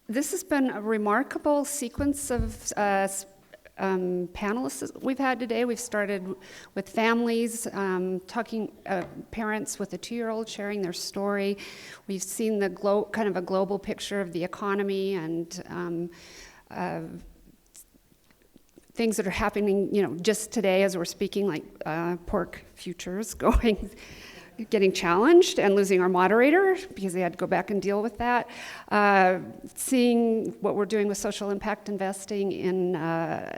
This has been a remarkable sequence of panelists we've had today. We've started with families, talking parents with a 2-year-old sharing their story. We've seen the kind of a global picture of the economy and things that are happening, just today as we're speaking, like pork futures getting challenged and losing our moderator because they had to go back and deal with that. Seeing what we're doing with social impact investing in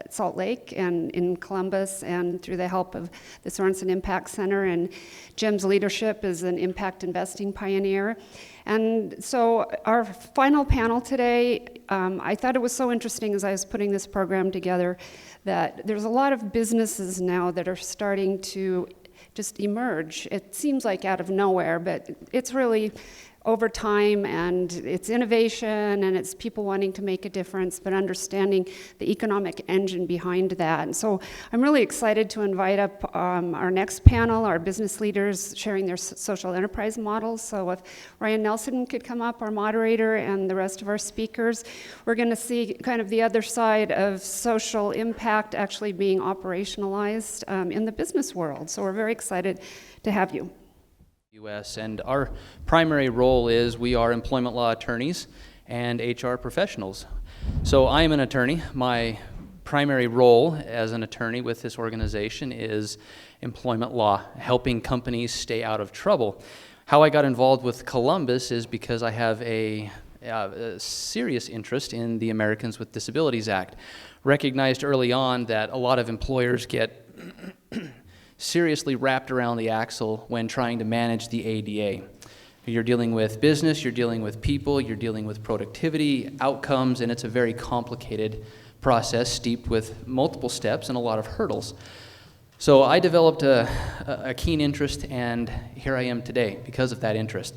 Salt Lake and in Columbus, and through the help of the Sorensen Impact Center, and Jim's leadership as an impact investing pioneer. And so our final panel today, I thought it was so interesting as I was putting this program together that there's a lot of businesses now that are starting to just emerge. It seems like out of nowhere, but it's really over time, and it's innovation, and it's people wanting to make a difference, but understanding the economic engine behind that. And so I'm really excited to invite up our next panel, our business leaders sharing their social enterprise models. So if Ryan Nelson could come up, our moderator, and the rest of our speakers, we're going to see kind of the other side of social impact actually being operationalized in the business world. So we're very excited to have you. U.S. and our primary role is we are employment law attorneys and HR professionals. So I am an attorney. My primary role as an attorney with this organization is employment law, helping companies stay out of trouble. How I got involved with Columbus is because I have a serious interest in the Americans with Disabilities Act. Recognized early on that a lot of employers get seriously wrapped around the axle when trying to manage the ADA. You're dealing with business, you're dealing with people, you're dealing with productivity, outcomes, and it's a very complicated process steeped with multiple steps and a lot of hurdles. So I developed a keen interest, and here I am today because of that interest.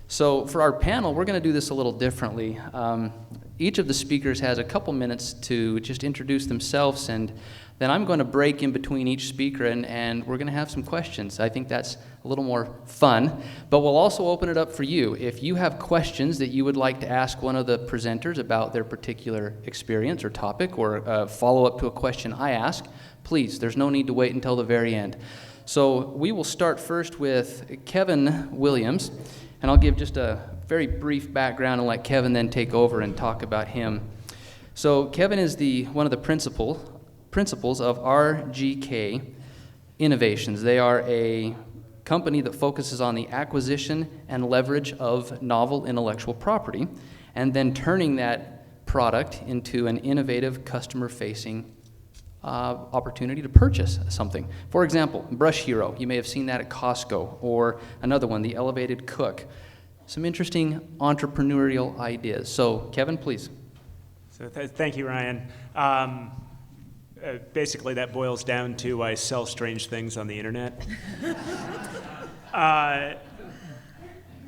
So for our panel, we're going to do this a little differently. Each of the speakers has a couple minutes to just introduce themselves, and then I'm going to break in between each speaker, and we're going to have some questions. I think that's a little more fun, but we'll also open it up for you. If you have questions that you would like to ask one of the presenters about their particular experience or topic, or follow up to a question I ask, please, there's no need to wait until the very end. So we will start first with Kevin Williams, and I'll give just a very brief background and let Kevin then take over and talk about him. So Kevin is one of the principals of RGK Innovations. They are a company that focuses on the acquisition and leverage of novel intellectual property, and then turning that product into an innovative customer-facing opportunity to purchase something. For example, Brush Hero, you may have seen that at Costco, or another one, the Elevated Cook. Some interesting entrepreneurial ideas. So Kevin, please. So thank you, Ryan. Basically, that boils down to I sell strange things on the internet.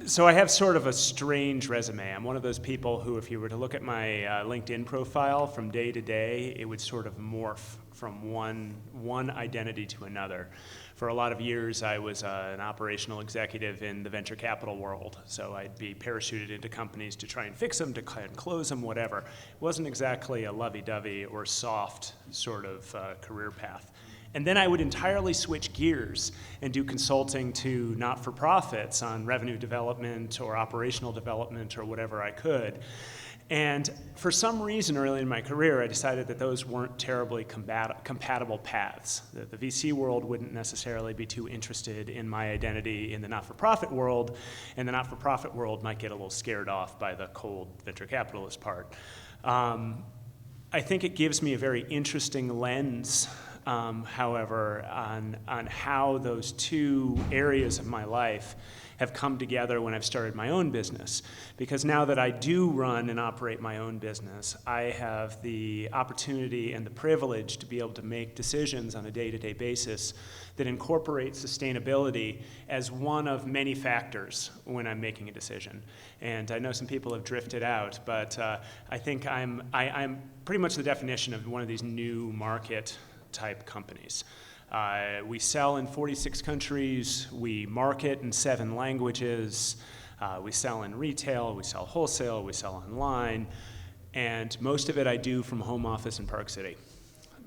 So I have sort of a strange resume. I'm one of those people who, if you were to look at my LinkedIn profile from day to day, it would sort of morph from one identity to another. For a lot of years, I was an operational executive in the venture capital world. So I'd be parachuted into companies to try and fix them, to close them, whatever. It wasn't exactly a lovey-dovey or soft sort of career path. And then I would entirely switch gears and do consulting to not-for-profits on revenue development or operational development or whatever I could. And for some reason early in my career, I decided that those weren't terribly compatible paths. That the VC world wouldn't necessarily be too interested in my identity in the not-for-profit world, and the not-for-profit world might get a little scared off by the cold venture capitalist part. I think it gives me a very interesting lens, however, on how those two areas of my life have come together when I've started my own business. Because now that I do run and operate my own business, I have the opportunity and the privilege to be able to make decisions on a day-to-day basis that incorporate sustainability as one of many factors when I'm making a decision. And I know some people have drifted out, but I think I'm pretty much the definition of one of these new market type companies. We sell in 46 countries, we market in 7 languages, we sell in retail, we sell wholesale, we sell online. And most of it I do from home office in Park City.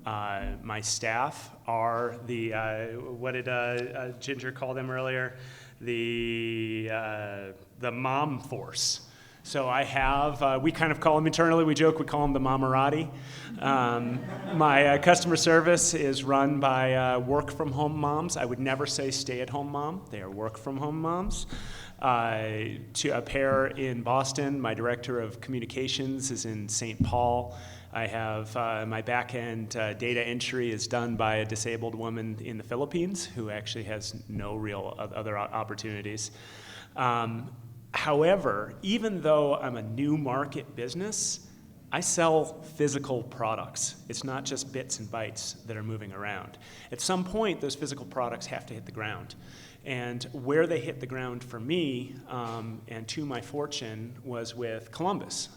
My staff are the, what did Ginger call them earlier? The mom force. So I have, we kind of call them internally, we joke, we call them the Mamarati. My customer service is run by work-from-home moms. I would never say stay-at-home mom. They are work-from-home moms. To a pair in Boston, my director of communications is in St. Paul. I have my back-end data entry is done by a disabled woman in the Philippines who actually has no real other opportunities. However, even though I'm a new market business, I sell physical products. It's not just bits and bytes that are moving around. At some point, those physical products have to hit the ground. And where they hit the ground for me, and to my fortune, was with Columbus.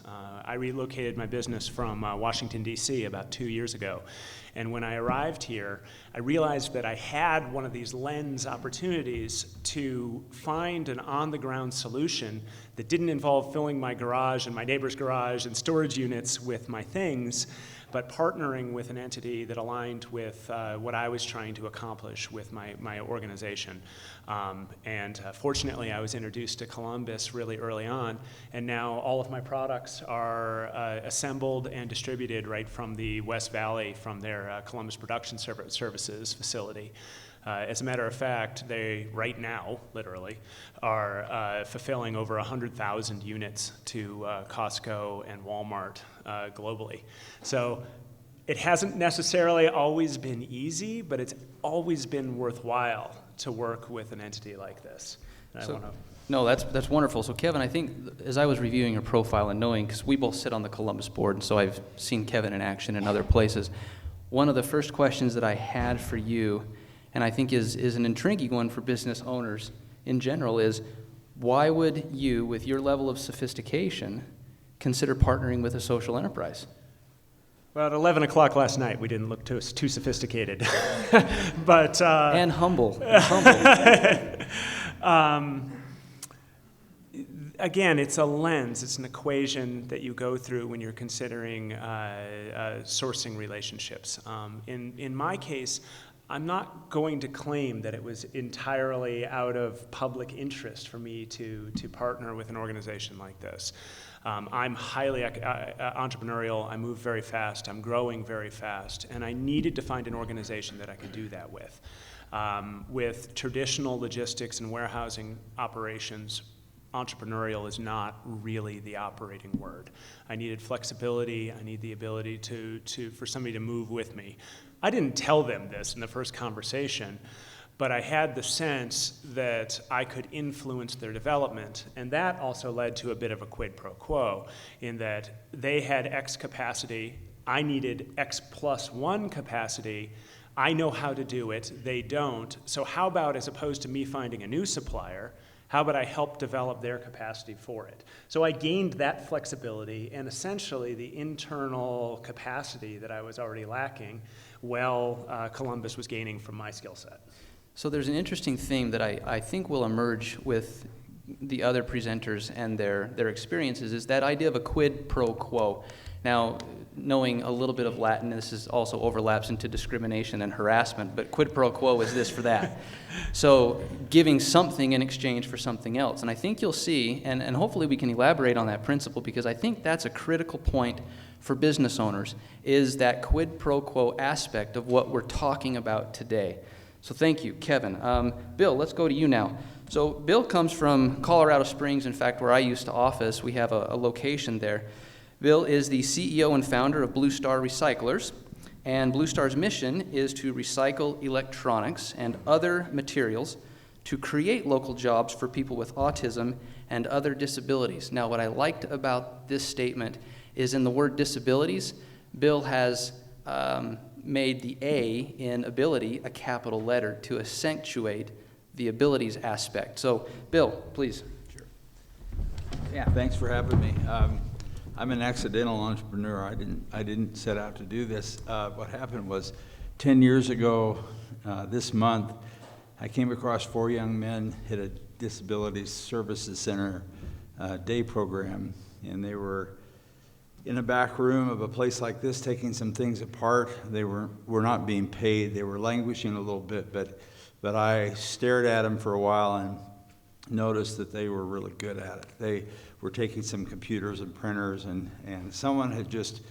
I relocated my business from Washington, D.C. about 2 years ago. And when I arrived here, I realized that I had one of these lens opportunities to find an on-the-ground solution that didn't involve filling my garage and my neighbor's garage and storage units with my things, but partnering with an entity that aligned with what I was trying to accomplish with my organization. Fortunately, I was introduced to Columbus really early on, and now all of my products are assembled and distributed right from the West Valley, from their Columbus Production Services facility. As a matter of fact, they, right now, literally, are fulfilling over 100,000 units to Costco and Walmart globally. So it hasn't necessarily always been easy, but it's always been worthwhile to work with an entity like this. No, that's wonderful. So Kevin, I think as I was reviewing your profile and knowing, because we both sit on the Columbus board, and so I've seen Kevin in action in other places, one of the first questions that I had for you, and I think is an intriguing one for business owners in general, is why would you, with your level of sophistication, consider partnering with a social enterprise? Well, at 11 o'clock last night, we didn't look too sophisticated. But and humble. Again, it's a lens. It's an equation that you go through when you're considering sourcing relationships. In my case, I'm not going to claim that it was entirely out of public interest for me to partner with an organization like this. I'm highly entrepreneurial. I move very fast. I'm growing very fast. And I needed to find an organization that I could do that with. With traditional logistics and warehousing operations, entrepreneurial is not really the operating word. I needed flexibility. I need the ability for somebody to move with me. I didn't tell them this in the first conversation, but I had the sense that I could influence their development, and that also led to a bit of a quid pro quo, in that they had X capacity, I needed X plus 1 capacity, I know how to do it, they don't, so how about, as opposed to me finding a new supplier, how about I help develop their capacity for it? So I gained that flexibility and essentially the internal capacity that I was already lacking, Columbus was gaining from my skill set. So there's an interesting theme that I think will emerge with the other presenters and their experiences, is that idea of a quid pro quo. Now, knowing a little bit of Latin, this is also overlaps into discrimination and harassment, but quid pro quo is this for that. So giving something in exchange for something else. And I think you'll see, and hopefully we can elaborate on that principle, because I think that's a critical point for business owners, is that quid pro quo aspect of what we're talking about today. So thank you, Kevin. Bill, let's go to you now. So Bill comes from Colorado Springs, in fact, where I used to office. We have a location there. Bill is the CEO and founder of Blue Star Recyclers, and Blue Star's mission is to recycle electronics and other materials to create local jobs for people with autism and other disabilities. Now, what I liked about this statement is in the word disabilities, Bill has made the A in ability a capital letter to accentuate the abilities aspect. So, Bill, please. Sure. Yeah, thanks for having me. I'm an accidental entrepreneur. I didn't set out to do this. What happened was 10 years ago this month, I came across 4 young men at a Disabilities Services Center day program, and they were in a back room of a place like this, taking some things apart. They were not being paid. They were languishing a little bit, but I stared at them for a while and noticed that they were really good at it. They were taking some computers and printers, and someone had just,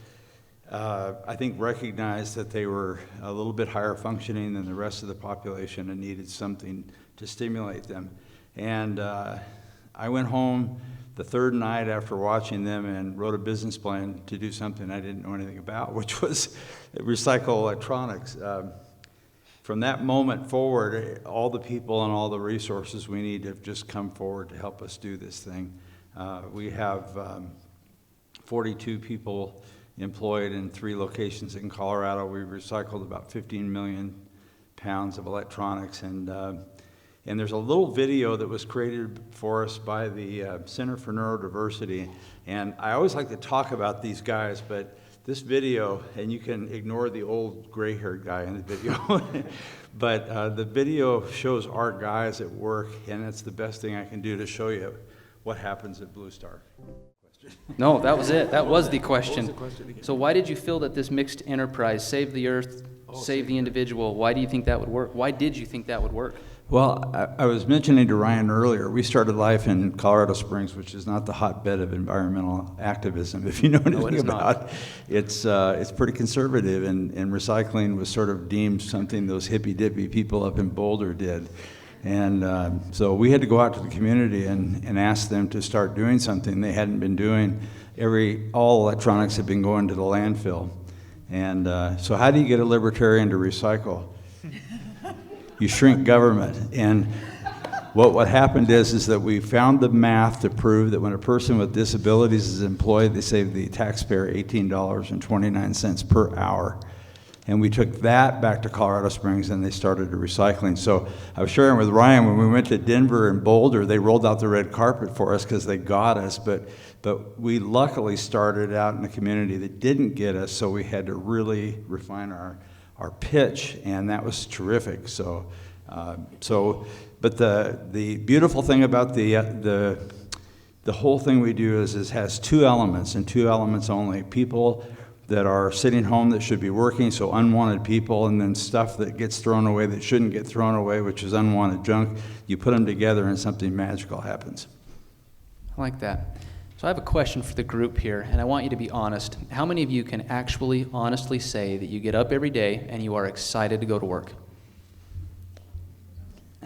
I think, recognized that they were a little bit higher functioning than the rest of the population and needed something to stimulate them. And I went home the third night after watching them and wrote a business plan to do something I didn't know anything about, which was recycle electronics. From that moment forward, all the people and all the resources we need have just come forward to help us do this thing. We have 42 people employed in 3 locations in Colorado. We've recycled about 15 million pounds of electronics, and there's a little video that was created for us by the Center for Neurodiversity, and I always like to talk about these guys, but this video, and you can ignore the old gray-haired guy in the video, but the video shows our guys at work, and it's the best thing I can do to show you what happens at Blue Star. No, that was it. That was the question. What was the question again? So why did you feel that this mixed enterprise, save the earth, save the individual, why do you think that would work? Why did you think that would work? Well, I was mentioning to Ryan earlier, we started life in Colorado Springs, which is not the hotbed of environmental activism, if you know anything about it. It's pretty conservative, and recycling was sort of deemed something those hippy-dippy people up in Boulder did. And so we had to go out to the community and ask them to start doing something they hadn't been doing. All electronics had been going to the landfill. And so how do you get a libertarian to recycle? You shrink government. And what happened is that we found the math to prove that when a person with disabilities is employed, they save the taxpayer $18.29 per hour. And we took that back to Colorado Springs, and they started the recycling. So I was sharing with Ryan, when we went to Denver and Boulder, they rolled out the red carpet for us because they got us, but we luckily started out in a community that didn't get us, so we had to really refine our pitch, and that was terrific. But the beautiful thing about the whole thing we do is it has 2 elements, and 2 elements only. People that are sitting home that should be working, so unwanted people, and then stuff that gets thrown away that shouldn't get thrown away, which is unwanted junk. You put them together and something magical happens. I like that. So I have a question for the group here, and I want you to be honest. How many of you can actually honestly say that you get up every day and you are excited to go to work?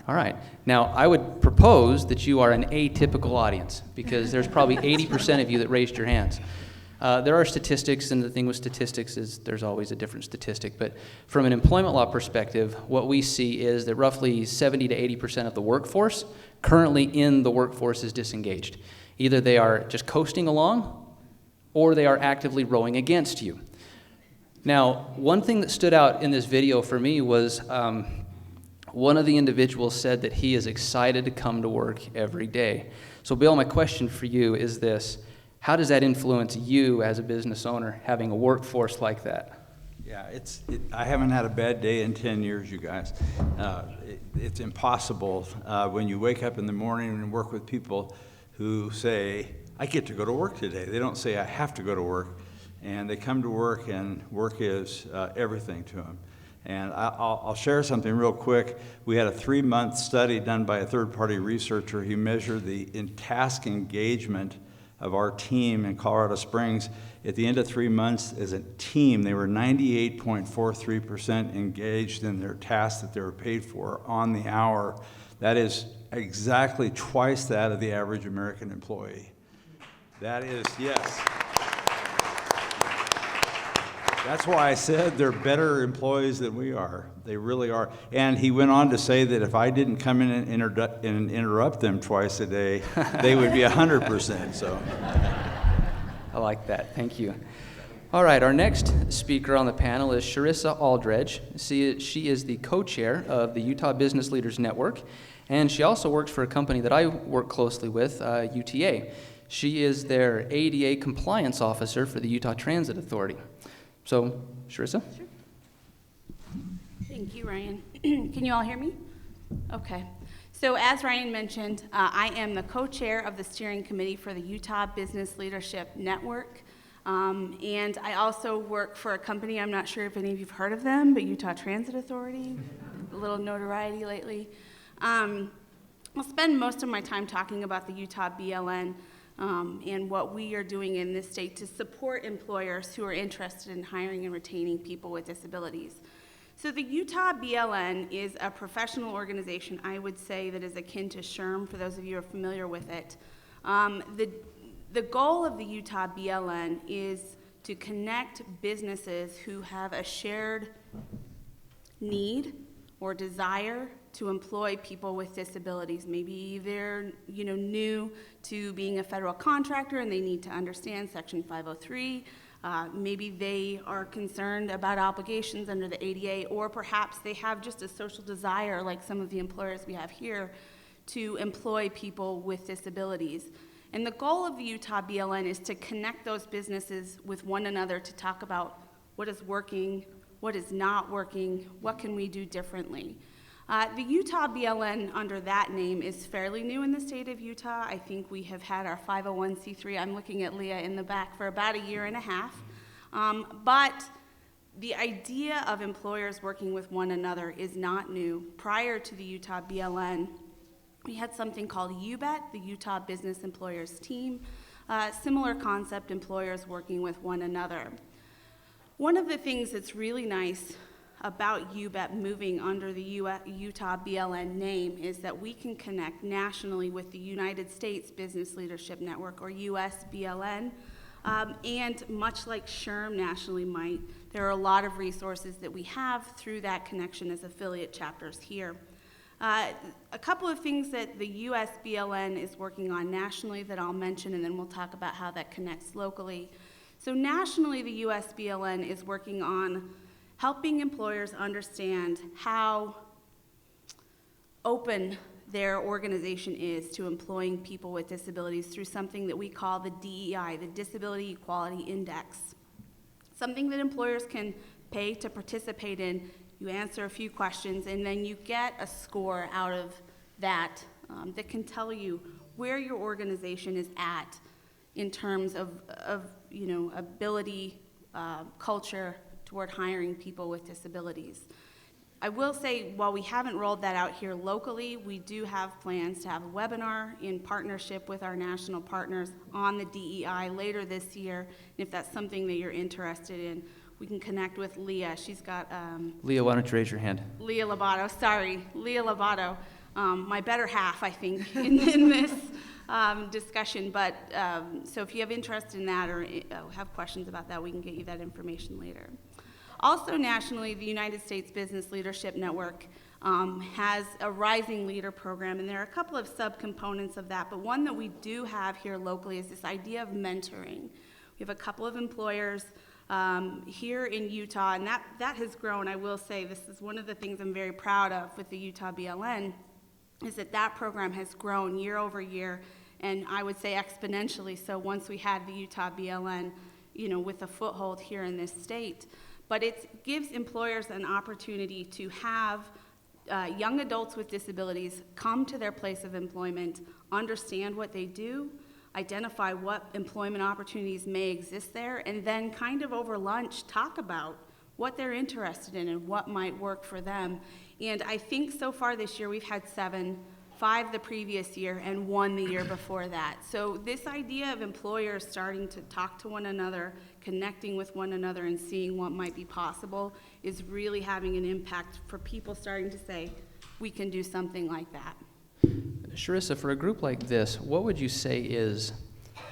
All right. Now, I would propose that you are an atypical audience, because there's probably 80% of you that raised your hands. There are statistics, and the thing with statistics is there's always a different statistic, but from an employment law perspective, what we see is that roughly 70 to 80% of the workforce currently in the workforce is disengaged. Either they are just coasting along, or they are actively rowing against you. Now, one thing that stood out in this video for me was one of the individuals said that he is excited to come to work every day. So Bill, my question for you is this: how does that influence you as a business owner, having a workforce like that? Yeah, I haven't had a bad day in 10 years, you guys. It's impossible when you wake up in the morning and work with people who say, I get to go to work today. They don't say, I have to go to work. And they come to work, and work is everything to them. And I'll share something real quick. We had a 3-month study done by a third-party researcher who measured the task engagement of our team in Colorado Springs. At the end of 3 months, as a team, they were 98.43% engaged in their tasks that they were paid for on the hour. That is exactly twice that of the average American employee. That is, yes. That's why I said they're better employees than we are. They really are. And he went on to say that if I didn't come in and interrupt them twice a day, they would be 100%. So, I like that. Thank you. All right, our next speaker on the panel is Cherissa Alldredge. She is the co-chair of the Utah Business Leaders Network, and she also works for a company that I work closely with, UTA. She is their ADA compliance officer for the Utah Transit Authority. So, Cherissa? Sure. Thank you, Ryan. Can you all hear me? Okay. So as Ryan mentioned, I am the co-chair of the steering committee for the Utah Business Leadership Network. And I also work for a company, I'm not sure if any of you've heard of them, but Utah Transit Authority, a little notoriety lately. I'll spend most of my time talking about the Utah BLN and what we are doing in this state to support employers who are interested in hiring and retaining people with disabilities. So the Utah BLN is a professional organization, I would say, that is akin to SHRM, for those of you who are familiar with it. The goal of the Utah BLN is to connect businesses who have a shared need or desire to employ people with disabilities. Maybe they're new to being a federal contractor and they need to understand Section 503. Maybe they are concerned about obligations under the ADA, or perhaps they have just a social desire, like some of the employers we have here, to employ people with disabilities. And the goal of the Utah BLN is to connect those businesses with one another to talk about what is working, what is not working, what can we do differently. The Utah BLN under that name is fairly new in the state of Utah. I think we have had our 501c3, I'm looking at Leah in the back, for about a year and a half. But the idea of employers working with one another is not new. Prior to the Utah BLN, we had something called UBET, the Utah Business Employers Team. Similar concept, employers working with one another. One of the things that's really nice about UBET moving under the Utah BLN name is that we can connect nationally with the United States Business Leadership Network, or USBLN, and much like SHRM nationally might, there are a lot of resources that we have through that connection as affiliate chapters here. A couple of things that the USBLN is working on nationally that I'll mention, and then we'll talk about how that connects locally. So nationally, the USBLN is working on helping employers understand how open their organization is to employing people with disabilities through something that we call the DEI, the Disability Equality Index. Something that employers can pay to participate in. You answer a few questions, and then you get a score out of that that can tell you where your organization is at in terms of ability, culture, toward hiring people with disabilities. I will say, while we haven't rolled that out here locally, we do have plans to have a webinar in partnership with our national partners on the DEI later this year. And if that's something that you're interested in, we can connect with Leah. She's got... Leah, why don't you raise your hand? Leah Lobato, my better half, I think, in this discussion. But so if you have interest in that or have questions about that, we can get you that information later. Also nationally, the United States Business Leadership Network has a Rising Leader program, and there are a couple of subcomponents of that, but one that we do have here locally is this idea of mentoring. We have a couple of employers here in Utah, and that has grown. I will say this is one of the things I'm very proud of with the Utah BLN, is that program has grown year over year, and I would say exponentially so once we had the Utah BLN, with a foothold here in this state. But it gives employers an opportunity to have young adults with disabilities come to their place of employment, understand what they do, identify what employment opportunities may exist there, and then kind of over lunch talk about what they're interested in and what might work for them. And I think so far this year we've had 7, 5 the previous year, and 1 the year before that. So this idea of employers starting to talk to one another, connecting with one another, and seeing what might be possible is really having an impact for people starting to say, we can do something like that. Cherissa, for a group like this, what would you say is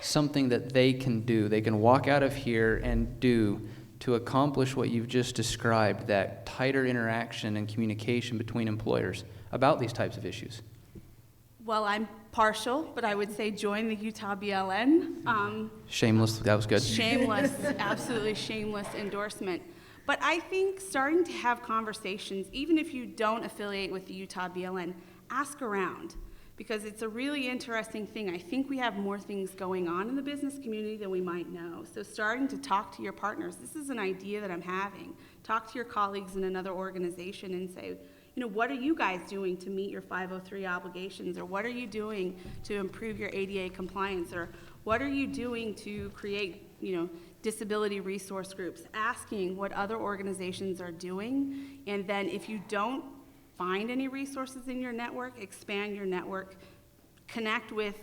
something that they can do, they can walk out of here and do to accomplish what you've just described, that tighter interaction and communication between employers about these types of issues? Well, I'm partial, but I would say join the Utah BLN. Shameless, that was good. Shameless, absolutely shameless endorsement. But I think starting to have conversations, even if you don't affiliate with the Utah BLN, ask around, because it's a really interesting thing. I think we have more things going on in the business community than we might know. So starting to talk to your partners, this is an idea that I'm having. Talk to your colleagues in another organization and say, what are you guys doing to meet your 503 obligations? Or what are you doing to improve your ADA compliance? Or what are you doing to create disability resource groups, asking what other organizations are doing, and then if you don't find any resources in your network, expand your network, connect with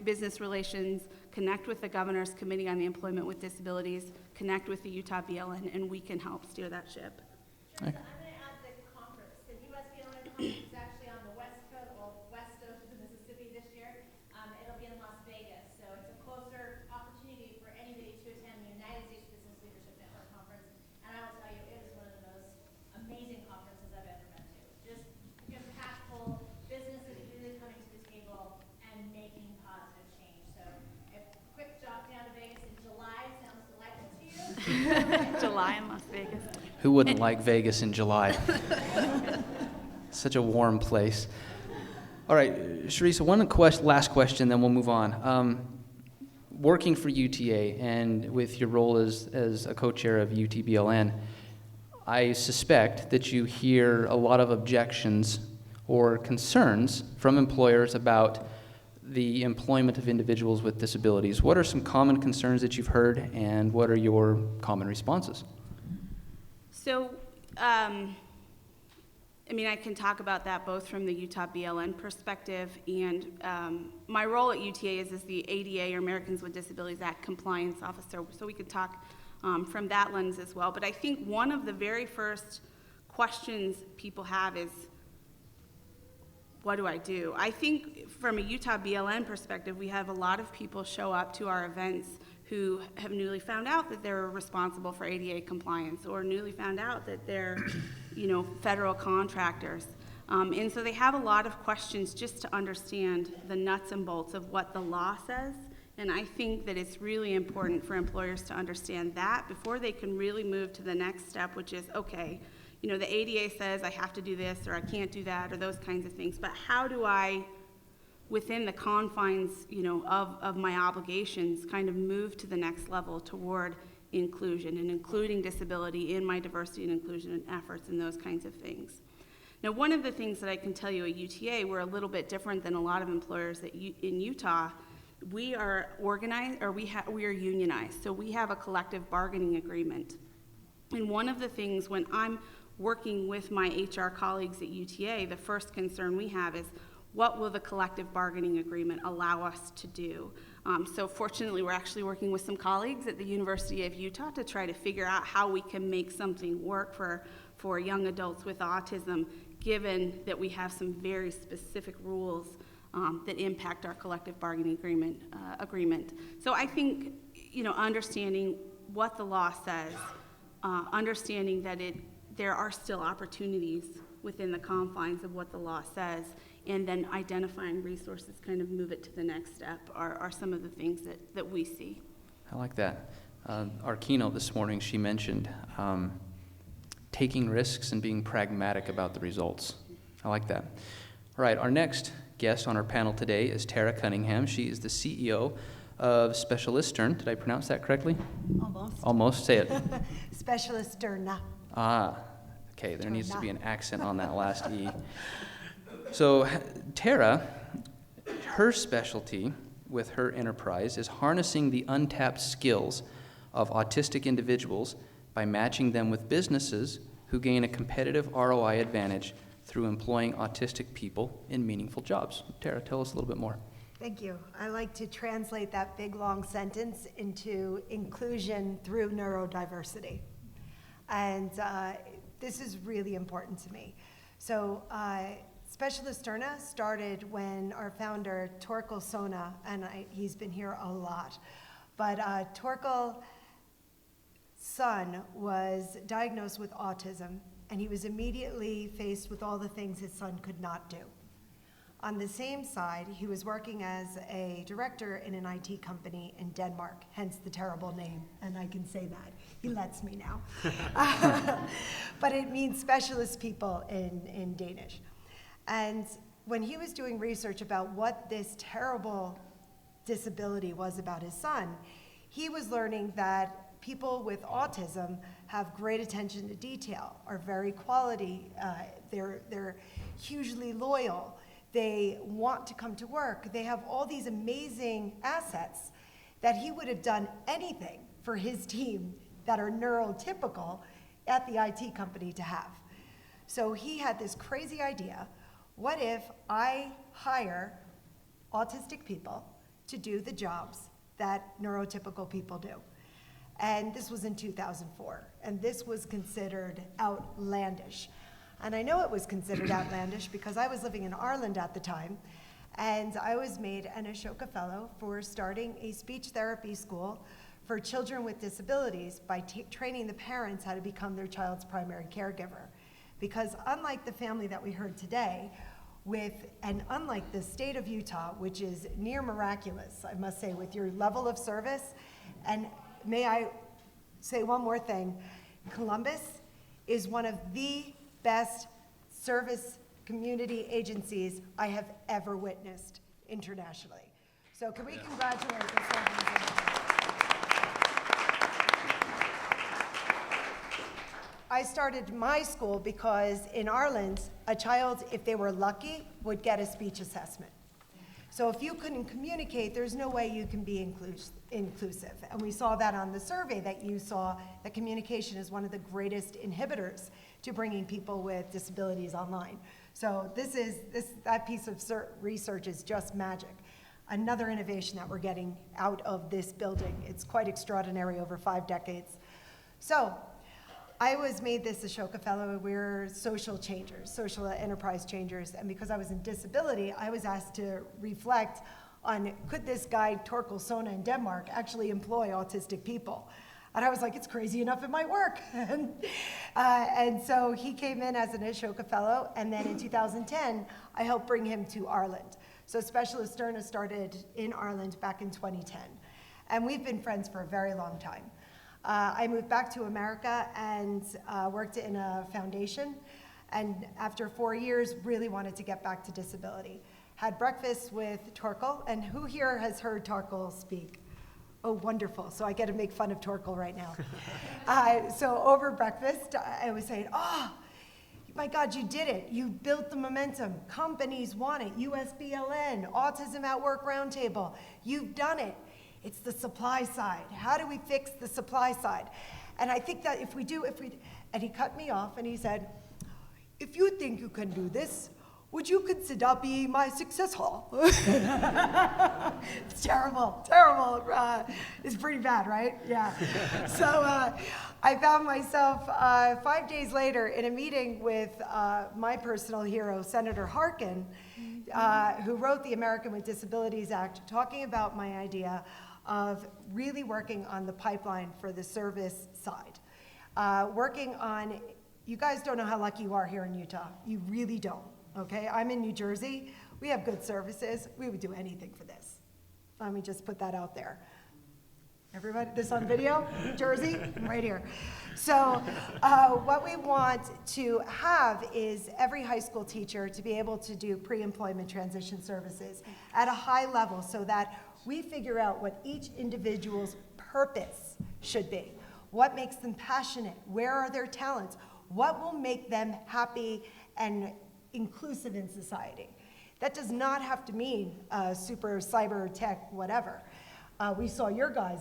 business relations, connect with the Governor's Committee on the Employment with Disabilities, connect with the Utah BLN, and we can help steer that ship. Cherissa, I'm going to add the conference. The USBLN conference is actually on the west coast of Mississippi this year. It'll be in Las Vegas, so it's a closer opportunity for anybody to attend the United States Business Leadership Network conference. And I will tell you, it is one of the most amazing conferences I've ever been to. Just impactful, businesses really coming to the table and making positive change. So a quick drop down to Vegas in July sounds delightful to you. July in Las Vegas. Who wouldn't like Vegas in July? Such a warm place. All right, Cherissa, last question, then we'll move on. Working for UTA and with your role as a co-chair of UTBLN, I suspect that you hear a lot of objections or concerns from employers about the employment of individuals with disabilities. What are some common concerns that you've heard, and what are your common responses? So, I can talk about that both from the Utah BLN perspective, and my role at UTA is as the ADA, or Americans with Disabilities Act compliance officer, so we could talk from that lens as well. But I think one of the very first questions people have is, what do I do? I think from a Utah BLN perspective, we have a lot of people show up to our events who have newly found out that they're responsible for ADA compliance, or newly found out that they're, federal contractors. And so they have a lot of questions just to understand the nuts and bolts of what the law says. And I think that it's really important for employers to understand that before they can really move to the next step, which is, okay, the ADA says I have to do this, or I can't do that, or those kinds of things. But how do I, within the confines, of my obligations, kind of move to the next level toward inclusion and including disability in my diversity and inclusion efforts and those kinds of things. Now, one of the things that I can tell you at UTA, we're a little bit different than a lot of employers in Utah. We are organized, or we are unionized, so we have a collective bargaining agreement. And one of the things when I'm working with my HR colleagues at UTA, the first concern we have is, what will the collective bargaining agreement allow us to do? So fortunately, we're actually working with some colleagues at the University of Utah to try to figure out how we can make something work for young adults with autism, given that we have some very specific rules that impact our collective bargaining agreement. So I think, understanding what the law says, understanding that there are still opportunities within the confines of what the law says, and then identifying resources, kind of move it to the next step, are some of the things that we see. I like that. Our keynote this morning, she mentioned taking risks and being pragmatic about the results. I like that. All right, our next guest on our panel today is Tara Cunningham. She is the CEO of Specialisterne. Did I pronounce that correctly? Almost. Almost. Say it. Specialisterne. Okay, there needs to be an accent on that last E. So Tara, her specialty with her enterprise is harnessing the untapped skills of autistic individuals by matching them with businesses who gain a competitive ROI advantage through employing autistic people in meaningful jobs. Tara, tell us a little bit more. Thank you. I like to translate that big, long sentence into inclusion through neurodiversity. And this is really important to me. So Specialisterne started when our founder, Torkel Sona, and he's been here a lot, but Torkel's son was diagnosed with autism, and he was immediately faced with all the things his son could not do. On the same side, he was working as a director in an IT company in Denmark, hence the terrible name, and I can say that. He lets me now. But it means specialist people in Danish. And when he was doing research about what this terrible disability was about his son, he was learning that people with autism have great attention to detail, are very quality, they're hugely loyal, they want to come to work, they have all these amazing assets that he would have done anything for his team that are neurotypical at the IT company to have. So he had this crazy idea, what if I hire autistic people to do the jobs that neurotypical people do? And this was in 2004, and this was considered outlandish. And I know it was considered outlandish because I was living in Ireland at the time, and I was made an Ashoka Fellow for starting a speech therapy school for children with disabilities by training the parents how to become their child's primary caregiver. Because unlike the family that we heard today, and unlike the state of Utah, which is near miraculous, I must say, with your level of service, and may I say one more thing, Columbus is one of the best service community agencies I have ever witnessed internationally. So can we congratulate this organization? I started my school because in Ireland, a child, if they were lucky, would get a speech assessment. So if you couldn't communicate, there's no way you can be inclusive. And we saw that on the survey that you saw, that communication is one of the greatest inhibitors to bringing people with disabilities online. So that piece of research is just magic. Another innovation that we're getting out of this building. It's quite extraordinary over 5 decades. So I was made this Ashoka Fellow. We're social changers, social enterprise changers. And because I was in disability, I was asked to reflect on, could this guy, Torkel Sona in Denmark, actually employ autistic people? And I was like, it's crazy enough, it might work. And so he came in as an Ashoka Fellow, and then in 2010, I helped bring him to Ireland. So Specialisterne started in Ireland back in 2010. And we've been friends for a very long time. I moved back to America and worked in a foundation, and after 4 years, really wanted to get back to disability. Had breakfast with Torkel, and who here has heard Torkel speak? Oh, wonderful. So I get to make fun of Torkel right now. So over breakfast, I was saying, oh, my God, you did it. You built the momentum. Companies want it. USBLN, Autism at Work Roundtable. You've done it. It's the supply side. How do we fix the supply side? And I think that and he cut me off and he said, if you think you can do this, would you consider being my successor? It's terrible, terrible. It's pretty bad, right? Yeah. So I found myself 5 days later in a meeting with my personal hero, Senator Harkin, who wrote the American with Disabilities Act, talking about my idea of really working on the pipeline for the service side. Working on, you guys don't know how lucky you are here in Utah. You really don't, okay? I'm in New Jersey. We have good services. We would do anything for this. Let me just put that out there. Everybody, this on video? New Jersey? Right here. So what we want to have is every high school teacher to be able to do pre-employment transition services at a high level so that we figure out what each individual's purpose should be. What makes them passionate? Where are their talents? What will make them happy and inclusive in society? That does not have to mean super cyber tech, whatever. We saw your guys,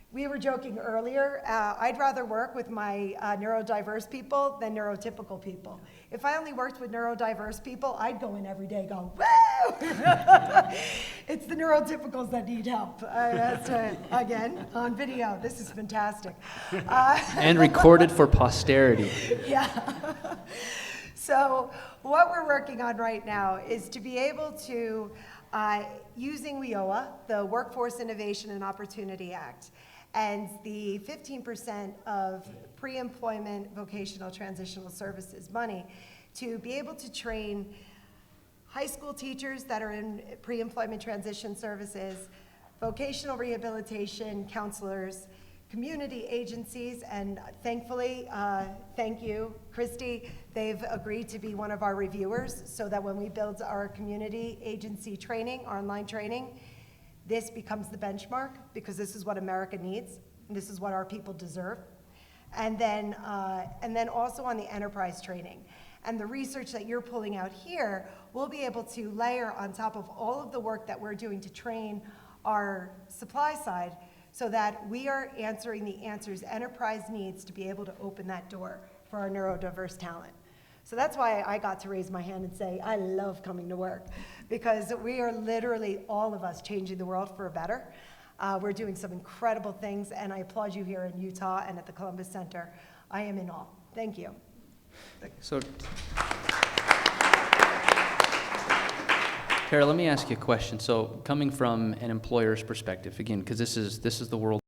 we were joking earlier, I'd rather work with my neurodiverse people than neurotypical people. If I only worked with neurodiverse people, I'd go in every day going, woo! It's the neurotypicals that need help. Again, on video, this is fantastic. And recorded for posterity. Yeah. So what we're working on right now is to be able to, using WIOA, the Workforce Innovation and Opportunity Act, and the 15% of pre-employment vocational transitional services money, to be able to train high school teachers that are in pre-employment transition services, vocational rehabilitation counselors, community agencies, and thankfully, thank you, Christy, they've agreed to be one of our reviewers so that when we build our community agency training, our online training, this becomes the benchmark because this is what America needs, and this is what our people deserve. And then also on the enterprise training. And the research that you're pulling out here, we'll be able to layer on top of all of the work that we're doing to train our supply side so that we are answering the answers enterprise needs to be able to open that door for our neurodiverse talent. So that's why I got to raise my hand and say, I love coming to work, because we are literally, all of us, changing the world for a better. We're doing some incredible things, and I applaud you here in Utah and at the Columbus Center. I am in awe. Thank you. So, Tara, let me ask you a question. So, coming from an employer's perspective, again, because this is the world